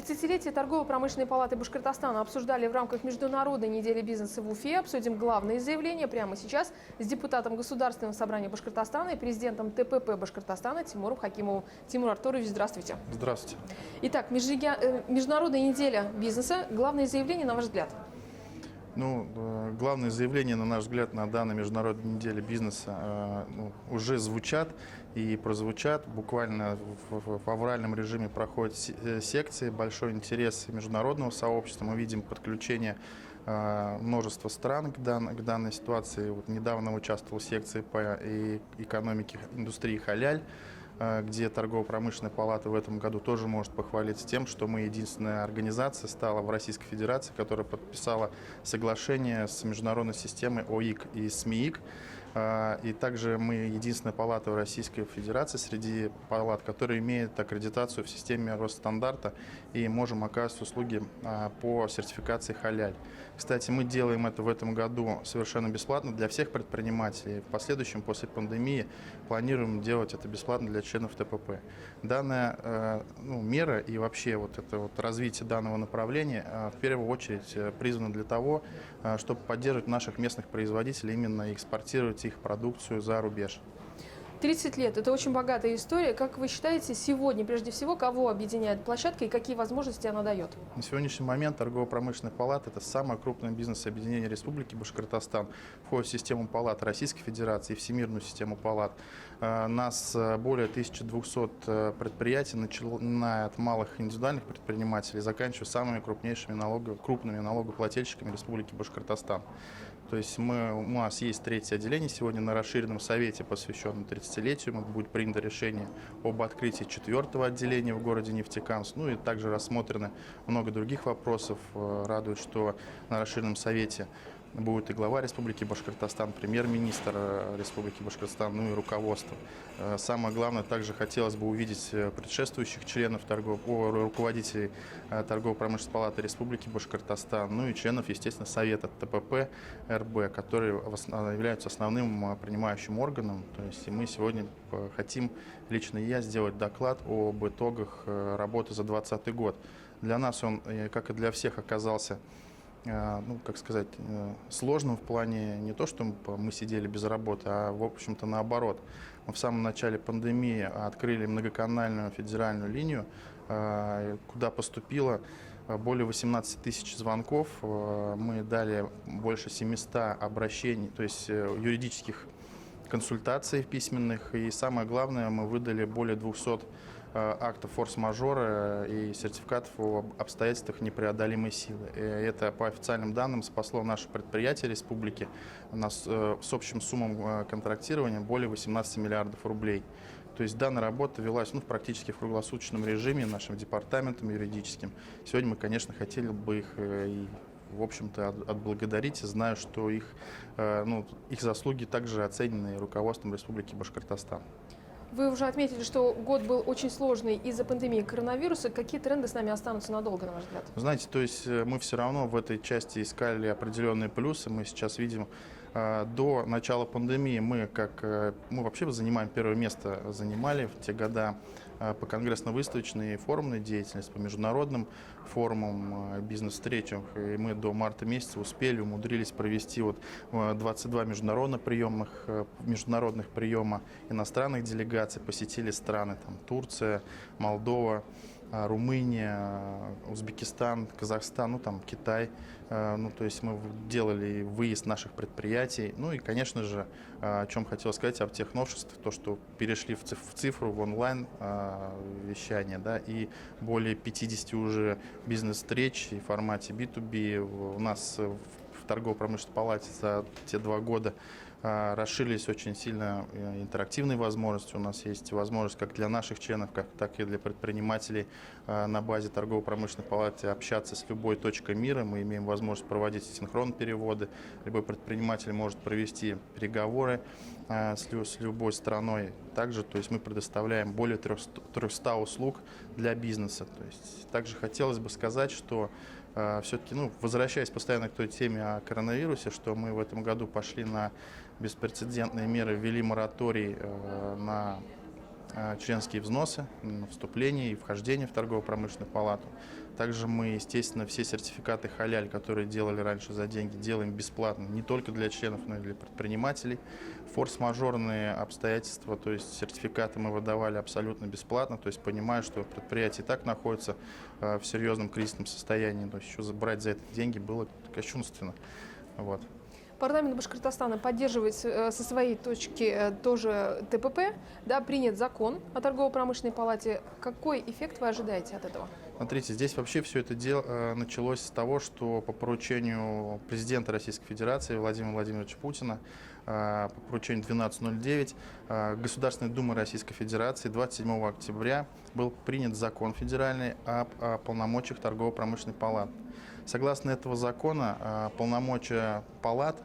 30-летие торгово-промышленной палаты Башкортостана обсуждали в рамках Международной недели бизнеса в Уфе. Обсудим главные заявления прямо сейчас с депутатом Государственного собрания Башкортостана и президентом ТПП Башкортостана Тимуром Хакимовым. Тимур Артурович, здравствуйте. Здравствуйте. Итак, Международная неделя бизнеса. Главные заявления, на ваш взгляд? Главные заявления, на наш взгляд, на данной Международной неделе бизнеса уже звучат и прозвучат. Буквально в авральном режиме проходят секции, большой интерес международного сообщества. Мы видим подключение множества стран к данной ситуации. Недавно участвовал в секции по экономике индустрии халяль, где торгово-промышленная палата в этом году тоже может похвалиться тем, что мы единственная организация стала в Российской Федерации, которая подписала соглашение с международной системой ОИК и СМИИК. И также мы единственная палата в Российской Федерации среди палат, которая имеет аккредитацию в системе Росстандарта и можем оказывать услуги по сертификации халяль. Кстати, мы делаем это в этом году совершенно бесплатно для всех предпринимателей. В последующем, после пандемии, планируем делать это бесплатно для членов ТПП. Данная мера и вообще развитие данного направления в первую очередь призвано для того, чтобы поддерживать наших местных производителей, именно экспортировать их продукцию за рубеж. 30 лет – это очень богатая история. Как вы считаете, сегодня, прежде всего, кого объединяет площадка и какие возможности она дает? На сегодняшний момент торгово-промышленная палата – это самое крупное бизнес-объединение Республики Башкортостан. Входит в систему палат Российской Федерации и всемирную систему палат. Нас более 1200 предприятий, начиная от малых индивидуальных предпринимателей, заканчивая самыми крупными налогоплательщиками Республики Башкортостан. То есть у нас есть третье отделение сегодня на расширенном совете, посвященном 30-летию. Будет принято решение об открытии четвертого отделения в городе Нефтекамск. И также рассмотрены много других вопросов. Радует, что на расширенном совете будет и глава Республики Башкортостан, премьер-министр Республики Башкортостан, и руководство. Самое главное, также хотелось бы увидеть предшествующих членов руководителей торгово-промышленной палаты Республики Башкортостан, и членов, естественно, Совета ТПП РБ, которые являются основным принимающим органом. То есть мы сегодня хотим, лично я, сделать доклад об итогах работы за 2020 год. Для нас он, как и для всех, оказался сложным в плане не то, что мы сидели без работы, а в общем-то наоборот. Мы в самом начале пандемии открыли многоканальную федеральную линию, куда поступило более 18 тысяч звонков. Мы дали больше 700 обращений, то есть юридических консультаций письменных, и самое главное, мы выдали более 200 актов форс-мажора и сертификатов о обстоятельствах непреодолимой силы. И это, по официальным данным, спасло наше предприятие республики с общим суммом контрактирования более 18 миллиардов рублей. То есть данная работа велась практически в круглосуточном режиме нашим департаментом юридическим. Сегодня мы, конечно, хотели бы их в общем-то, отблагодарить, зная, что их заслуги также оценены руководством Республики Башкортостан. Вы уже отметили, что год был очень сложный из-за пандемии коронавируса. Какие тренды с нами останутся надолго, на ваш взгляд? Знаете, то есть мы все равно в этой части искали определенные плюсы. Мы сейчас видим, до начала пандемии мы вообще занимаем первое место, занимали в те года по конгрессно-выставочной и форумной деятельности, по международным форумам, бизнес-встречам. И мы до марта месяца умудрились провести 22 международных приема иностранных делегаций, посетили страны Турция, Молдова, Румыния, Узбекистан, Казахстан, Китай. То есть мы делали выезд наших предприятий. И, конечно же, о чем хотел сказать, об тех новшествах, то, что перешли в цифру, в онлайн вещание, и более 50 уже бизнес-встреч в формате B2B у нас в торгово-промышленной палате за те 2 года расширились очень сильно интерактивные возможности. У нас есть возможность как для наших членов, так и для предпринимателей на базе торгово-промышленной палаты общаться с любой точкой мира. Мы имеем возможность проводить синхронные переводы. Любой предприниматель может провести переговоры с любой страной. Также, то есть мы предоставляем более 300 услуг для бизнеса. То есть также хотелось бы сказать, что все-таки, возвращаясь постоянно к той теме о коронавирусе, что мы в этом году пошли на беспрецедентные меры, ввели мораторий на членские взносы на вступление и вхождение в торгово-промышленную палату. Также мы, естественно, все сертификаты халяль, которые делали раньше за деньги, делаем бесплатно не только для членов, но и для предпринимателей. Форс-мажорные обстоятельства, то есть сертификаты мы выдавали абсолютно бесплатно, то есть понимая, что предприятие и так находится в серьезном кризисном состоянии, то есть еще брать за это деньги было кощунственно. Вот. Парламент Башкортостана поддерживает со своей точки тоже ТПП, да, принят закон о торгово-промышленной палате. Какой эффект вы ожидаете от этого? Смотрите, здесь вообще все это дело началось с того, что по поручению президента Российской Федерации Владимира Владимировича Путина, по поручению 1209 Государственной Думы Российской Федерации 27 октября был принят закон федеральный о полномочиях торгово-промышленной палаты. Согласно этого закона, полномочия палат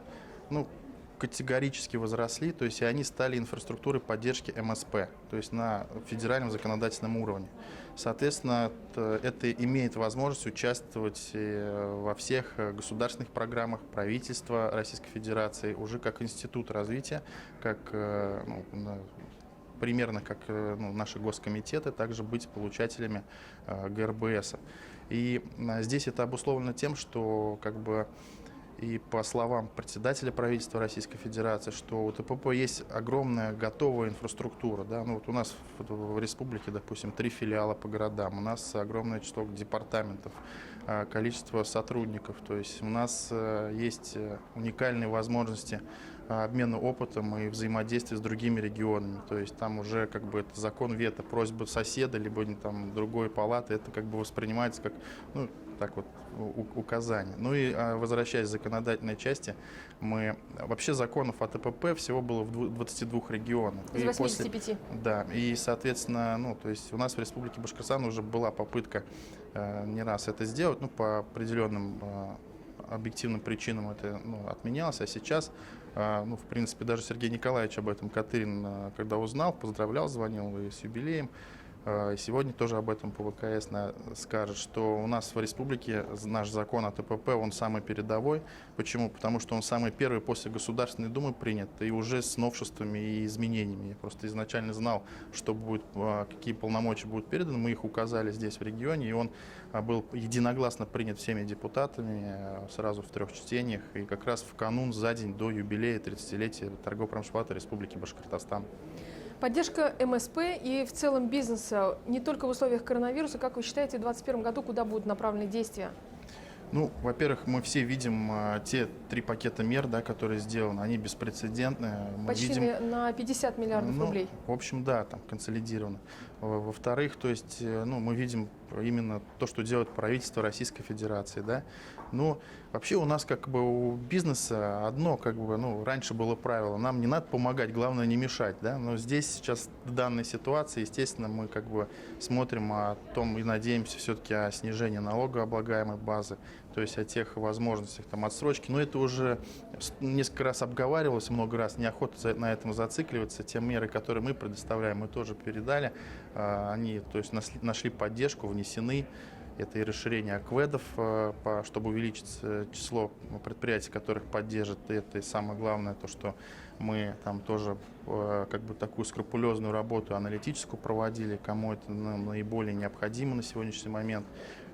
категорически возросли, то есть и они стали инфраструктурой поддержки МСП, то есть на федеральном законодательном уровне. Соответственно, это имеет возможность участвовать во всех государственных программах правительства Российской Федерации уже как институт развития, как примерно как наши госкомитеты, также быть получателями ГРБС. И здесь это обусловлено тем, что и по словам председателя правительства Российской Федерации, что у ТПП есть огромная готовая инфраструктура. Да? У нас в республике, допустим, 3 филиала по городам, у нас огромное число департаментов, количество сотрудников. То есть у нас есть уникальные возможности обмена опытом и взаимодействия с другими регионами. То есть там уже это закон вето, просьба соседа, либо там другой палаты, это воспринимается как указание. И возвращаясь к законодательной части, вообще законов о ТПП всего было в 22 регионах. Из 85. Да, и соответственно, то есть у нас в Республике Башкортостан уже была попытка не раз это сделать, по определенным объективным причинам это отменялось, а сейчас, в принципе, даже Сергей Николаевич об этом, Катырин, когда узнал, поздравлял, звонил и с юбилеем. Сегодня тоже об этом по ВКС скажет, что у нас в республике наш закон о ТПП, он самый передовой. Почему? Потому что он самый первый после Государственной Думы принят и уже с новшествами и изменениями. Я просто изначально знал, что будет, какие полномочия будут переданы. Мы их указали здесь в регионе, и он был единогласно принят всеми депутатами сразу в 3 чтениях. И как раз в канун за день до юбилея 30-летия торгово-промышленной палаты Республики Башкортостан. Поддержка МСП и в целом бизнеса не только в условиях коронавируса. Как вы считаете, в 2021 году куда будут направлены действия? Во-первых, мы все видим те 3 пакета мер, да, которые сделаны, они беспрецедентные. Почти на 50 миллиардов рублей. В общем, да, там консолидировано. Во-вторых, то есть, мы видим именно то, что делает правительство Российской Федерации, да. Вообще у нас у бизнеса одно, раньше было правило, нам не надо помогать, главное не мешать, да. Но здесь сейчас в данной ситуации, естественно, мы смотрим о том и надеемся все-таки о снижении налогооблагаемой базы, то есть о тех возможностях отсрочки. Но это уже несколько раз обговаривалось, много раз, неохота на этом зацикливаться. Те меры, которые мы предоставляем, мы тоже передали. Они, то есть, нашли поддержку, внесены. Это и расширение АКВЭДов, чтобы увеличить число предприятий, которых поддержат. И это и самое главное, то, что мы там тоже такую скрупулезную работу аналитическую проводили, кому это наиболее необходимо на сегодняшний момент.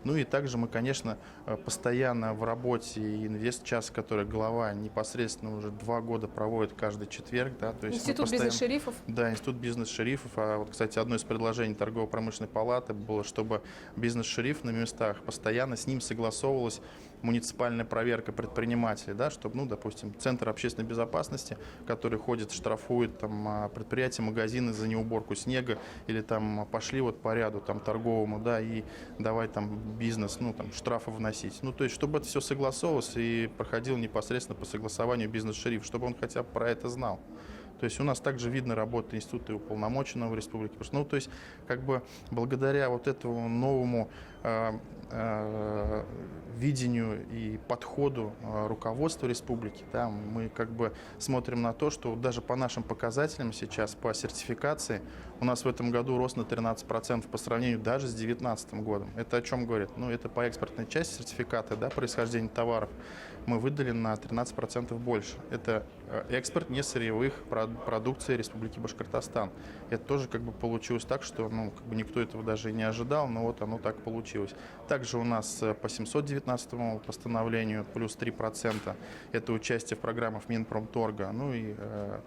И также мы, конечно, постоянно в работе и инвестчас, который глава непосредственно уже 2 года проводит каждый четверг. Да, то есть Институт бизнес-шерифов. Да, Институт бизнес-шерифов. Кстати, одно из предложений торгово-промышленной палаты было, чтобы бизнес-шериф на местах постоянно с ним согласовывалась муниципальная проверка предпринимателей, да, чтобы, допустим, Центр общественной безопасности, который ходит, штрафует предприятия, магазины за неуборку снега, или пошли по ряду торговому, да, и давай бизнес, штрафы вносить. То есть, чтобы это все согласовывалось и проходило непосредственно по согласованию бизнес-шериф, чтобы он хотя бы про это знал. То есть у нас также видно работа института уполномоченного в республике. То есть благодаря этому новому видению и подходу руководства республики. Да, мы как бы смотрим на то, что даже по нашим показателям сейчас, по сертификации, у нас в этом году рост на 13% по сравнению даже с 2019 годом. Это о чем говорит? Ну, это по экспортной части сертификаты, да, происхождения товаров мы выдали на 13% больше. Это экспорт несырьевых продукций Республики Башкортостан. Это тоже как бы получилось так, что ну, как бы никто этого даже и не ожидал, но вот оно так получилось. Также у нас по 719 постановлению плюс 3%. Это участие в программах Минпромторга, ну и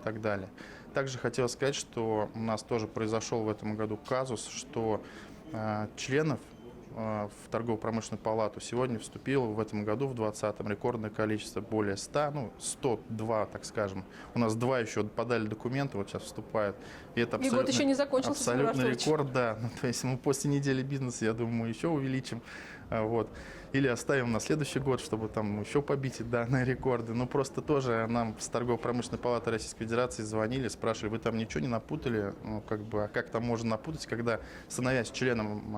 так далее. Также хотел сказать, что у нас тоже произошел в этом году казус, что членов в торгово-промышленную палату сегодня вступило в этом году, в 2020-м, рекордное количество, более 100, ну, 102, так скажем. У нас 2 еще подали документы, вот сейчас вступают. И это и год еще не закончился, абсолютный рекорд, да. Ну, то есть мы после недели бизнеса, я думаю, мы еще увеличим. Вот. Или оставим на следующий год, чтобы там еще побить данные рекорды. Ну, просто тоже нам с торгово-промышленной палаты Российской Федерации звонили, спрашивали, вы там ничего не напутали? Ну, как бы, а как там можно напутать, когда, становясь членом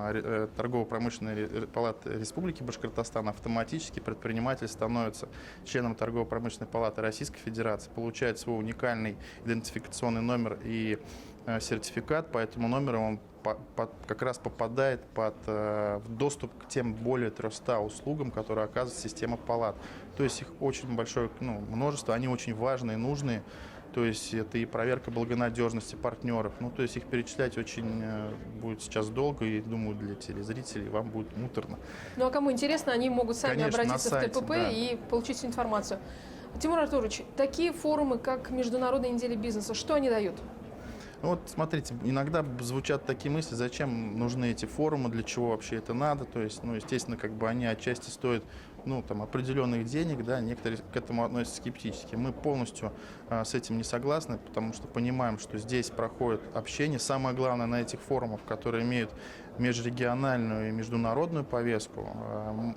торгово-промышленной палаты Республики Башкортостан, автоматически предприниматель становится членом торгово-промышленной палаты Российской Федерации, получает свой уникальный идентификационный номер и сертификат, по этому номеру он как раз попадает в доступ к тем более 300 услугам, которые оказывает система палат. То есть их очень большое множество, они очень важные, нужные. То есть это и проверка благонадежности партнеров. Ну, то есть их перечислять очень будет сейчас долго, и, думаю, для телезрителей вам будет муторно. Ну, а кому интересно, они могут сами Конечно, обратиться на сайте, в ТПП да, и получить всю информацию. Тимур Артурович, такие форумы, как Международная неделя бизнеса, что они дают? Вот смотрите, иногда звучат такие мысли, зачем нужны эти форумы, для чего вообще это надо. То есть, ну, естественно, как бы они отчасти стоят там, определенных денег, да, некоторые к этому относятся скептически. Мы полностью с этим не согласны, потому что понимаем, что здесь проходит общение. Самое главное на этих форумах, которые имеют межрегиональную и международную повестку,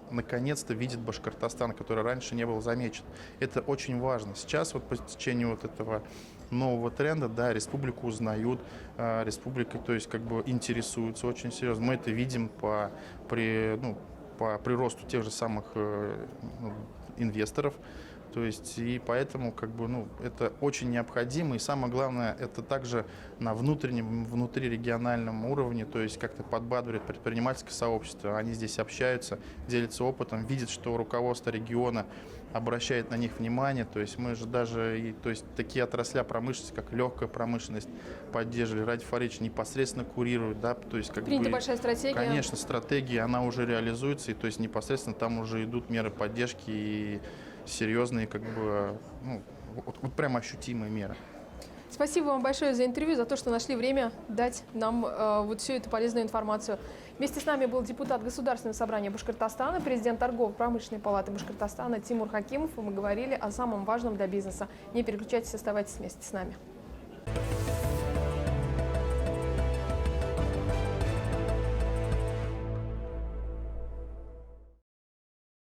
наконец-то видит Башкортостан, который раньше не был замечен. Это очень важно. Сейчас вот по течению вот этого нового тренда, да, республику узнают, республикой, то есть как бы интересуются очень серьезно. Мы это видим по приросту тех же самых инвесторов. То есть и поэтому как бы, это очень необходимо. И самое главное, это также на внутрирегиональном уровне, то есть как-то подбадривает предпринимательское сообщество. Они здесь общаются, делятся опытом, видят, что руководство региона обращает на них внимание. То есть мы же даже такие отрасли промышленности, как легкая промышленность, поддерживали. Радий Фаридович непосредственно курирует, да, то есть как принята большая стратегия. Конечно, стратегия, она уже реализуется, и то есть непосредственно там уже идут меры поддержки и серьезные, как бы, вот прям ощутимые меры. Спасибо вам большое за интервью, за то, что нашли время дать нам вот всю эту полезную информацию. Вместе с нами был депутат Государственного собрания Башкортостана, президент торгово-промышленной палаты Башкортостана Тимур Хакимов. И мы говорили о самом важном для бизнеса. Не переключайтесь, оставайтесь вместе с нами.